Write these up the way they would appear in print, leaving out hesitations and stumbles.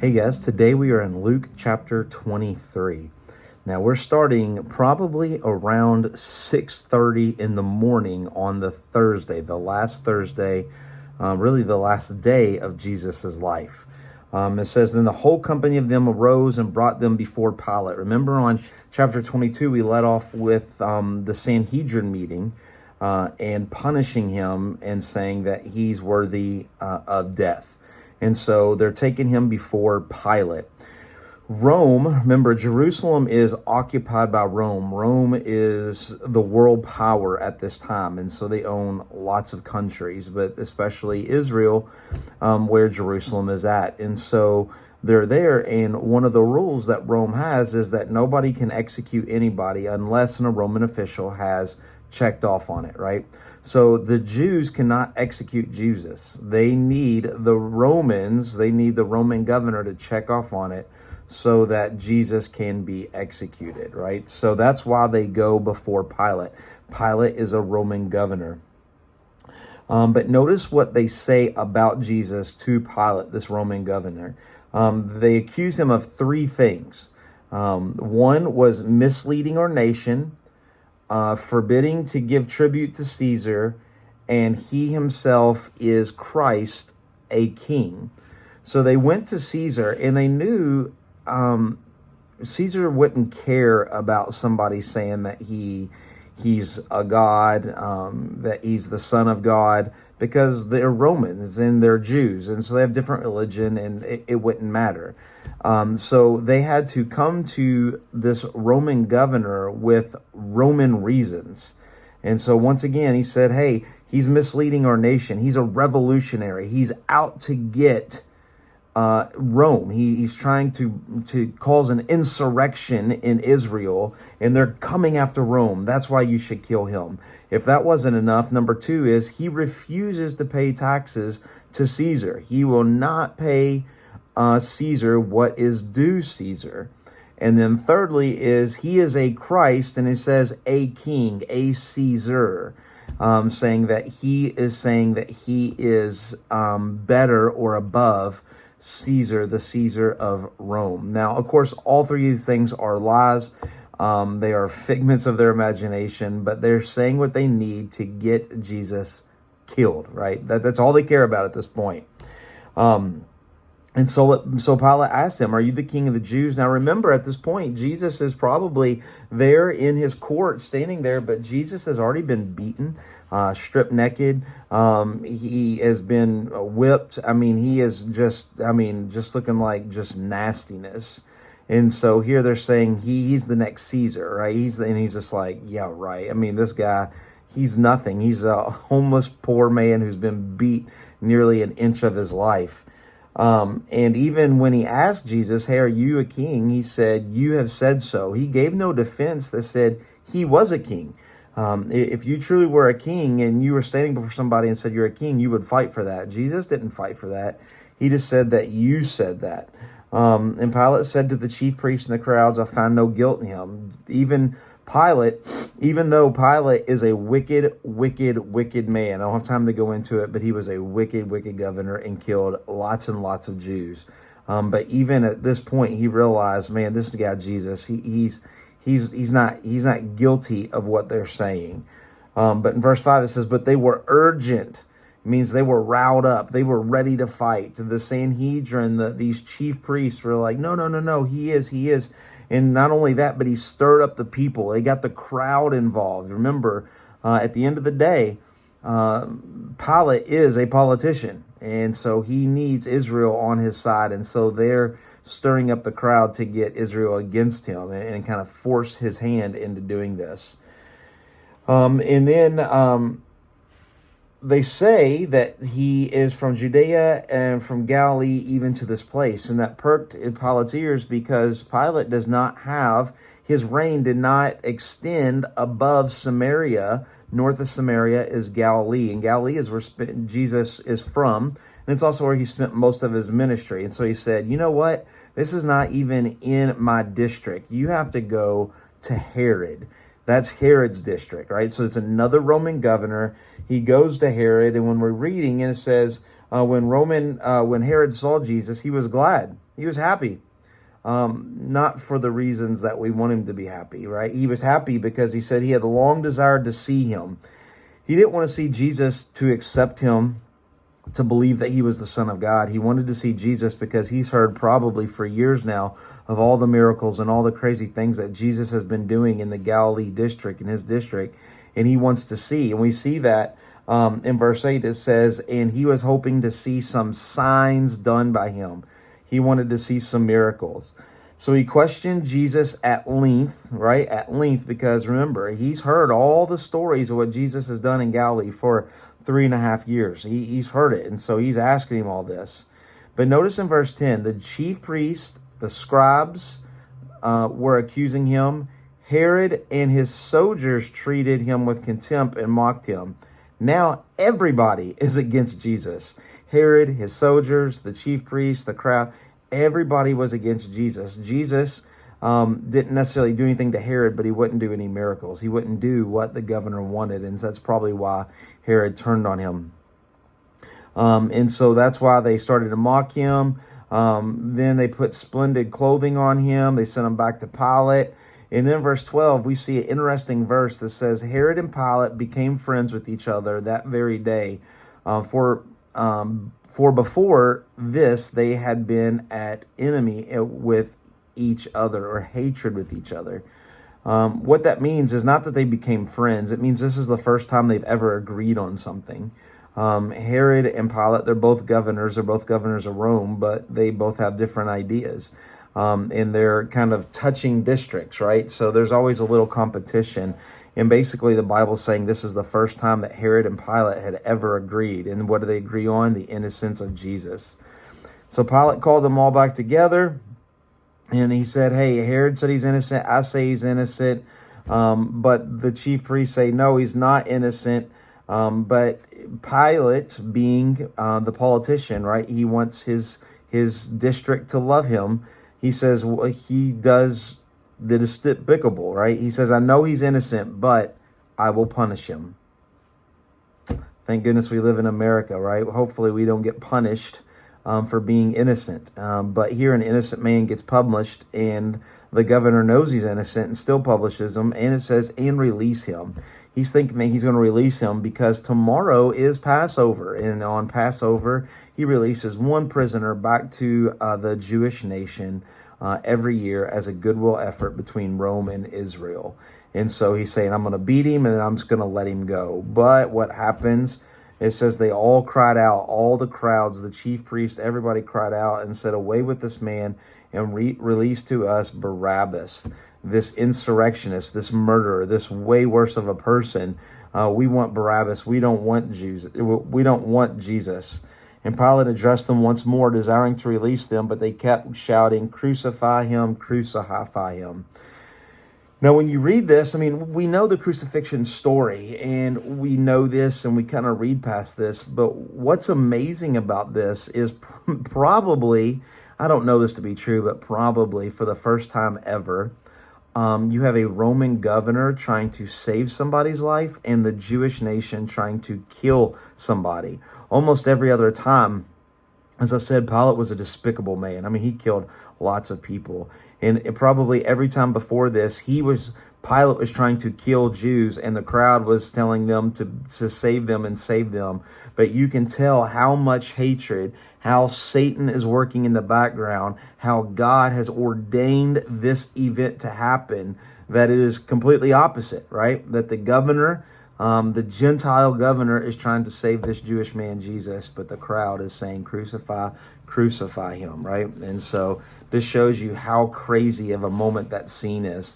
Hey guys, today we are in Luke chapter 23. Now we're starting probably around 6:30 in the morning on the Thursday, the last Thursday, really the last day of Jesus's life. It says, then the whole company of them arose and brought them before Pilate. Remember on chapter 22, we let off with the Sanhedrin meeting and punishing him and saying that he's worthy of death. And so they're taking him before Pilate. Rome, remember, Jerusalem is occupied by Rome. Rome is the world power at this time. And so they own lots of countries, but especially Israel, where Jerusalem is at. And so they're there. And one of the rules that Rome has is that nobody can execute anybody unless a Roman official has checked off on it, right? So the Jews cannot execute Jesus. They need the Romans, they need the Roman governor to check off on it so that Jesus can be executed, right? So that's why they go before Pilate. Pilate is a Roman governor. But notice what they say about Jesus to Pilate, this Roman governor. They accuse him of three things. One was misleading our nation, forbidding to give tribute to Caesar, and he himself is Christ, a king. So they went to Caesar, and they knew Caesar wouldn't care about somebody saying that he's a god, that he's the son of God, because they're Romans and they're Jews, and so they have different religion, and it wouldn't matter. So they had to come to this Roman governor with Roman reasons. And so once again, he said, hey, he's misleading our nation. He's a revolutionary. He's out to get Rome. He's trying to cause an insurrection in Israel, and they're coming after Rome. That's why you should kill him. If that wasn't enough, number two is he refuses to pay taxes to Caesar. He will not pay Caesar what is due Caesar. And then thirdly is he is a Christ, and it says a king, a Caesar, saying that he is better or above Caesar, the Caesar of Rome. Now, of course, all three of these things are lies. They are figments of their imagination, but they're saying what they need to get Jesus killed, right? That's all they care about at this point. And so Pilate asked him, are you the king of the Jews? Now remember, at this point, Jesus is probably there in his court, standing there, but Jesus has already been beaten, stripped naked. He has been whipped. I mean, he is just looking like just nastiness. And so here they're saying he's the next Caesar, right? He's just like, yeah, right. I mean, this guy, he's nothing. He's a homeless poor man who's been beat nearly an inch of his life. And even when he asked Jesus, hey, are you a king? He said, you have said so. He gave no defense that said he was a king. If you truly were a king and you were standing before somebody and said you're a king, you would fight for that. Jesus didn't fight for that. He just said that you said that. And Pilate said to the chief priests and the crowds, I find no guilt in him. Even though Pilate is a wicked, wicked, wicked man, I don't have time to go into it, but he was a wicked, wicked governor and killed lots and lots of Jews. But even at this point, he realized, man, this guy Jesus, he's not guilty of what they're saying. But in verse 5 it says, but they were urgent. It means they were riled up. They were ready to fight. The Sanhedrin, these chief priests were like, no, he is. And not only that, but he stirred up the people. They got the crowd involved. Remember, at the end of the day, Pilate is a politician. And so he needs Israel on his side. And so they're stirring up the crowd to get Israel against him and kind of force his hand into doing this. And then they say that he is from Judea and from Galilee even to this place. And that perked Pilate's ears because Pilate does not have, his reign did not extend above Samaria. North of Samaria is Galilee. And Galilee is where Jesus is from. And it's also where he spent most of his ministry. And so he said, you know what? This is not even in my district. You have to go to Herod. That's Herod's district, right? So it's another Roman governor. He goes to Herod, and when we're reading, and it says, when Herod saw Jesus, he was glad. He was happy. Not for the reasons that we want him to be happy, right? He was happy because he said he had long desired to see him. He didn't want to see Jesus to accept him, to believe that he was the Son of God. He wanted to see Jesus because he's heard probably for years now of all the miracles and all the crazy things that Jesus has been doing in the Galilee district, in his district, and he wants to see. And we see that in verse 8, it says, and he was hoping to see some signs done by him. He wanted to see some miracles. So he questioned Jesus at length, right? At length, because remember, he's heard all the stories of what Jesus has done in Galilee for 3.5 years. He's heard it. And so he's asking him all this. But notice in verse 10, the chief priests, the scribes were accusing him. Herod and his soldiers treated him with contempt and mocked him. Now everybody is against Jesus. Herod, his soldiers, the chief priests, the crowd, everybody was against Jesus. Jesus didn't necessarily do anything to Herod, but he wouldn't do any miracles. He wouldn't do what the governor wanted, and that's probably why Herod turned on him. And so that's why they started to mock him. Then they put splendid clothing on him. They sent him back to Pilate. And then verse 12, we see an interesting verse that says, Herod and Pilate became friends with each other that very day. For before this, they had been at enemy with each other, or hatred with each other. What that means is not that they became friends. It means this is the first time they've ever agreed on something. Herod and Pilate, they're both governors. They're both governors of Rome, but they both have different ideas. And they're kind of touching districts, right? So there's always a little competition. And basically the Bible's saying this is the first time that Herod and Pilate had ever agreed. And what do they agree on? The innocence of Jesus. So Pilate called them all back together. And he said, hey, Herod said he's innocent. I say he's innocent. But the chief priests say, no, he's not innocent. But Pilate, being the politician, right, he wants his district to love him. He says, well, he does the despicable, right? He says, I know he's innocent, but I will punish him. Thank goodness we live in America, right? Hopefully we don't get punished for being innocent. But here an innocent man gets published, and the governor knows he's innocent and still publishes him. And it says, and release him. He's thinking that he's going to release him because tomorrow is Passover. And on Passover, he releases one prisoner back to the Jewish nation every year as a goodwill effort between Rome and Israel. And so he's saying, I'm going to beat him and then I'm just going to let him go. But what happens, it says they all cried out, all the crowds, the chief priest, everybody cried out and said, away with this man and release to us Barabbas, this insurrectionist, this murderer, this way worse of a person. We want Barabbas. We don't want Jews. We don't want Jesus. And Pilate addressed them once more, desiring to release them, but they kept shouting, crucify him, crucify him. Now, when you read this, I mean, we know the crucifixion story, and we know this, and we kind of read past this, but what's amazing about this is probably, I don't know this to be true, but probably for the first time ever, you have a Roman governor trying to save somebody's life and the Jewish nation trying to kill somebody. Almost every other time, as I said, Pilate was a despicable man. I mean, he killed lots of people. And probably every time before this, Pilate was trying to kill Jews, and the crowd was telling them to save them and save them. But you can tell how much hatred, how Satan is working in the background, how God has ordained this event to happen, that it is completely opposite, right? That the governor, the Gentile governor, is trying to save this Jewish man, Jesus, but the crowd is saying, crucify him, right? And so this shows you how crazy of a moment that scene is.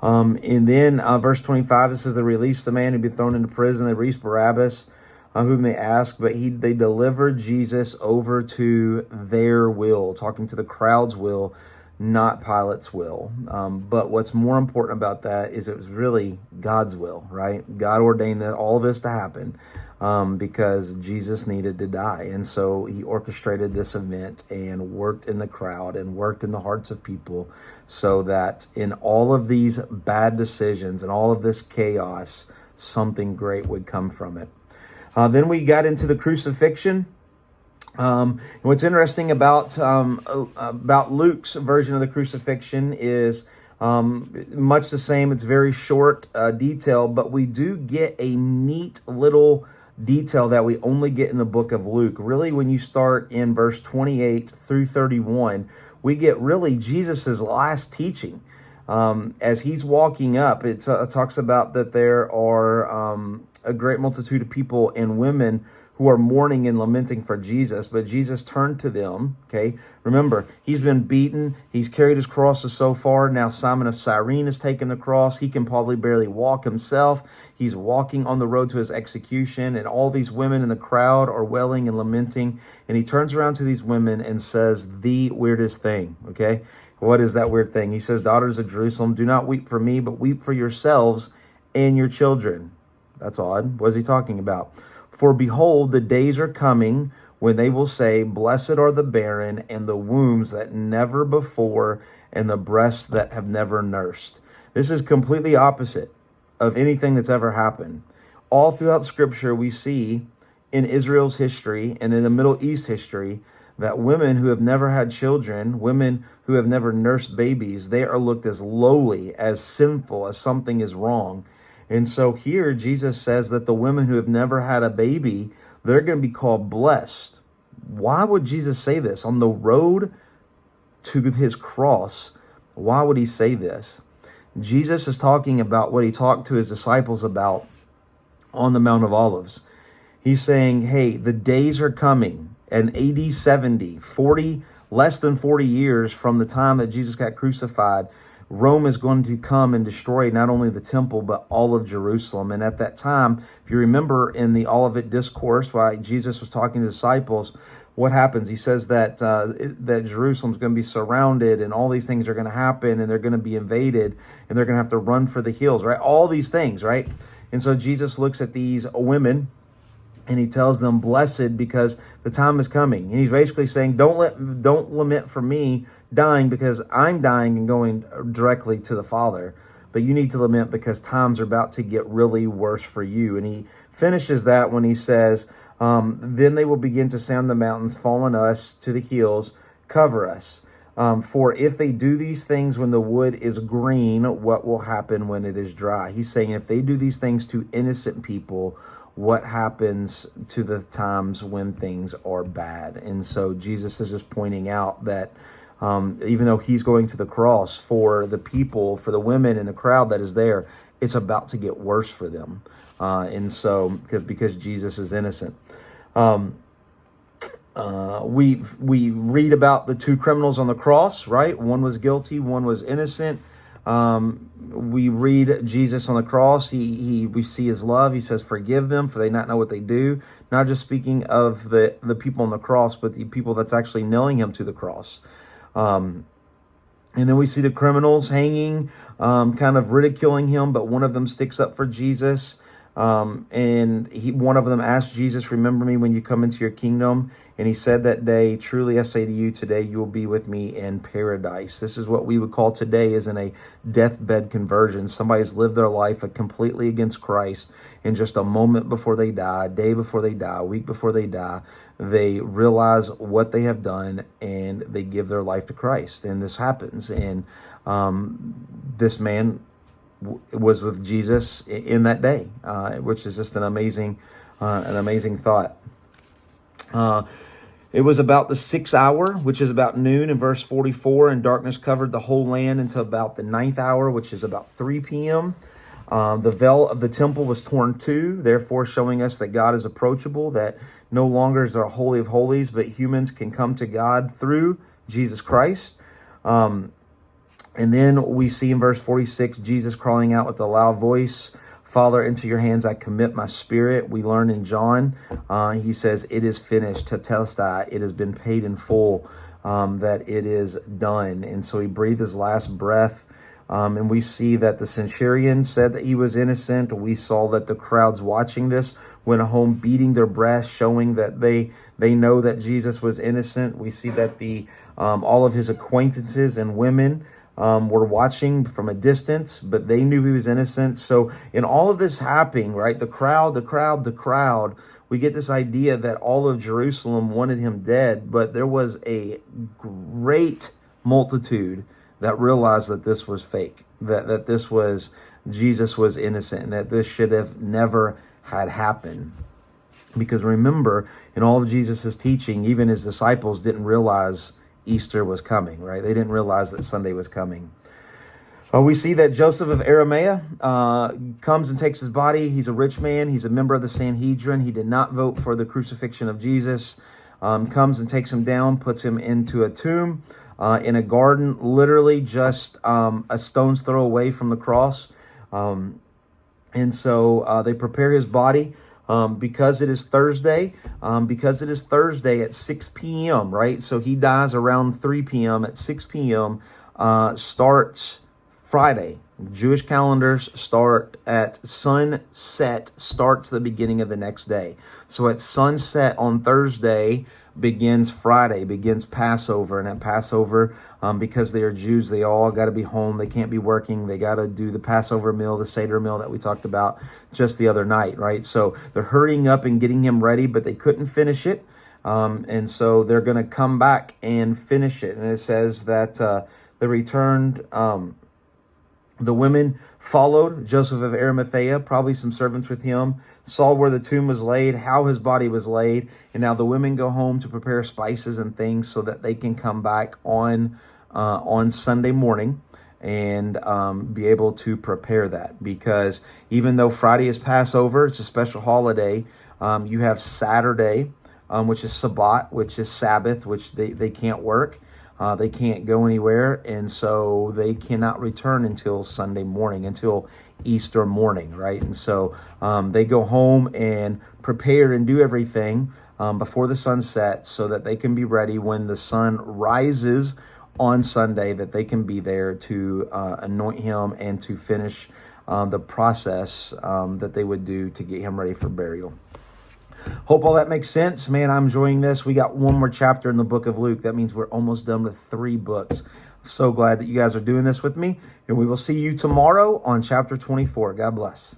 And then verse 25, it says they released the man who'd be thrown into prison. They released Barabbas, whom they asked, but they delivered Jesus over to their will, talking to the crowd's will, not Pilate's will. But what's more important about that is it was really God's will, right? God ordained all this to happen because Jesus needed to die. And so he orchestrated this event and worked in the crowd and worked in the hearts of people so that in all of these bad decisions and all of this chaos, something great would come from it. Then we got into the crucifixion. What's interesting about Luke's version of the crucifixion is much the same. It's very short detail, but we do get a neat little detail that we only get in the book of Luke. Really, when you start in verse 28 through 31, we get really Jesus's last teaching. As he's walking up, it talks about that there are a great multitude of people and women who are mourning and lamenting for Jesus, but Jesus turned to them, okay? Remember, he's been beaten. He's carried his crosses so far. Now Simon of Cyrene has taken the cross. He can probably barely walk himself. He's walking on the road to his execution, and all these women in the crowd are wailing and lamenting. And he turns around to these women and says the weirdest thing, okay? What is that weird thing? He says, daughters of Jerusalem, do not weep for me, but weep for yourselves and your children. That's odd. What is he talking about? For behold, the days are coming when they will say, blessed are the barren and the wombs that never before and the breasts that have never nursed. This is completely opposite of anything that's ever happened. All throughout Scripture, we see in Israel's history and in the Middle East history that women who have never had children, women who have never nursed babies, they are looked as lowly, as sinful, as something is wrong. And so here Jesus says that the women who have never had a baby, they're going to be called blessed. Why would Jesus say this? On the road to his cross, why would he say this? Jesus is talking about what he talked to his disciples about on the Mount of Olives. He's saying, hey, the days are coming. And AD 70, less than 40 years from the time that Jesus got crucified, Rome is going to come and destroy not only the temple, but all of Jerusalem. And at that time, if you remember in the Olivet Discourse, while Jesus was talking to disciples, what happens? He says that that Jerusalem's going to be surrounded and all these things are going to happen and they're going to be invaded and they're going to have to run for the hills, right? All these things, right? And so Jesus looks at these women and he tells them, blessed, because the time is coming. And he's basically saying, don't lament for me dying because I'm dying and going directly to the Father. But you need to lament because times are about to get really worse for you. And he finishes that when he says, then they will begin to say on the mountains, fall on us to the hills, cover us. For if they do these things when the wood is green, what will happen when it is dry? He's saying if they do these things to innocent people, what happens to the times when things are bad? And so Jesus is just pointing out that even though he's going to the cross for the people, for the women in the crowd that is there, it's about to get worse for them. And so because Jesus is innocent. We read about the two criminals on the cross, right? One was guilty, one was innocent. We read Jesus on the cross. We see his love. He says, forgive them for they not know what they do. Not just speaking of the people on the cross, but the people that's actually nailing him to the cross. And then we see the criminals hanging, kind of ridiculing him, but one of them sticks up for Jesus. And one of them asked Jesus, remember me when you come into your kingdom. And he said that day, truly I say to you, today you will be with me in paradise. This is what we would call today isn't a deathbed conversion. Somebody's lived their life completely against Christ. And just a moment before they die, a day before they die, a week before they die, they realize what they have done and they give their life to Christ. And this happens. And this man was with Jesus in that day, which is just an amazing thought. It was about the 6th hour, which is about noon in verse 44, and darkness covered the whole land until about the 9th hour, which is about 3 p.m. The veil of the temple was torn too, therefore showing us that God is approachable, that no longer is there a holy of holies, but humans can come to God through Jesus Christ. And then we see in verse 46, Jesus crying out with a loud voice, Father, into your hands I commit my spirit. We learn in John, he says, it is finished, tetelestai, it has been paid in full, that it is done. And so he breathed his last breath. And we see that the centurion said that he was innocent. We saw that the crowds watching this went home beating their breasts, showing that they know that Jesus was innocent. We see that all of his acquaintances and women were watching from a distance, but they knew he was innocent. So in all of this happening, right, the crowd we get this idea that all of Jerusalem wanted him dead, but there was a great multitude that realized that this was fake, that this was, Jesus was innocent, and that this should have never had happened. Because remember, in all of Jesus's teaching, even his disciples didn't realize Easter was coming, right? They didn't realize that Sunday was coming. We see that Joseph of Arimathea comes and takes his body. He's a rich man. He's a member of the Sanhedrin. He did not vote for the crucifixion of Jesus. Comes and takes him down, puts him into a tomb in a garden, literally just a stone's throw away from the cross. And so they prepare his body because it is Thursday. Because it is Thursday at 6 p.m., right? So he dies around 3 p.m. At 6 p.m. Starts Friday. Jewish calendars start at sunset, starts the beginning of the next day. So at sunset on Thursday begins Friday, begins Passover. And at Passover, because they are Jews, they all got to be home. They can't be working. They got to do the Passover meal, the Seder meal that we talked about just the other night, right? So they're hurrying up and getting him ready, but they couldn't finish it. And so they're going to come back and finish it. And it says that they returned. The women followed Joseph of Arimathea, probably some servants with him, saw where the tomb was laid, how his body was laid. And now the women go home to prepare spices and things so that they can come back on Sunday morning and be able to prepare that. Because even though Friday is Passover, it's a special holiday, you have Saturday, which is Sabbath, which is Sabbath, which they can't work. They can't go anywhere, and so they cannot return until Sunday morning, until Easter morning, right? And so they go home and prepare and do everything before the sun sets so that they can be ready when the sun rises on Sunday, that they can be there to anoint him and to finish the process that they would do to get him ready for burial. Hope all that makes sense. Man, I'm enjoying this. We got one more chapter in the book of Luke. That means we're almost done with 3 books. I'm so glad that you guys are doing this with me. And we will see you tomorrow on chapter 24. God bless.